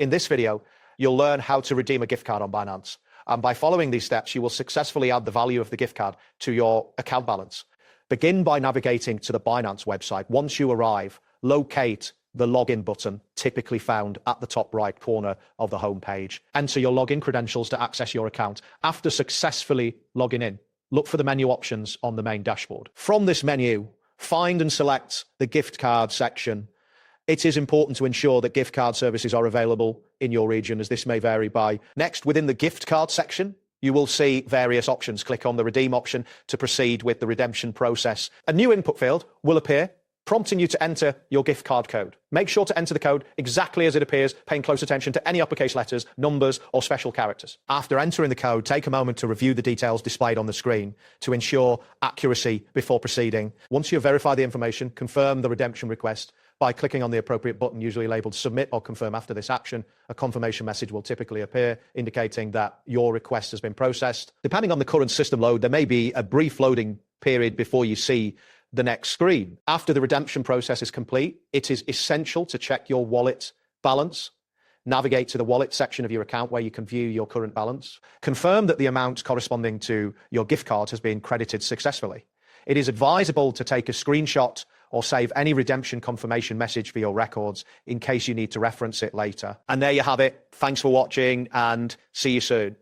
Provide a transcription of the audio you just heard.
In this video, you'll learn how to redeem a gift card on Binance. And by following these steps, you will successfully add the value of the gift card to your account balance. Begin by navigating to the Binance website. Once you arrive, locate the login button, typically found at the top right corner of the home page. Enter your login credentials to access your account. After successfully logging in, look for the menu options on the main dashboard. From this menu, find and select the gift card section. It is important to ensure that gift card services are available in your region, as this may vary by. Next, within the gift card section, you will see various options. Click on the redeem option to proceed with the redemption process. A new input field will appear, prompting you to enter your gift card code. Make sure to enter the code exactly as it appears, paying close attention to any uppercase letters, numbers, or special characters. After entering the code, take a moment to review the details displayed on the screen to ensure accuracy before proceeding. Once you've verified the information, confirm the redemption request by clicking on the appropriate button, usually labeled Submit or Confirm. After this action, a confirmation message will typically appear, indicating that your request has been processed. Depending on the current system load, there may be a brief loading period before you see the next screen. After the redemption process is complete, it is essential to check your wallet balance. Navigate to the wallet section of your account where you can view your current balance. Confirm that the amount corresponding to your gift card has been credited successfully. It is advisable to take a screenshot or save any redemption confirmation message for your records in case you need to reference it later. And there you have it. Thanks for watching and see you soon.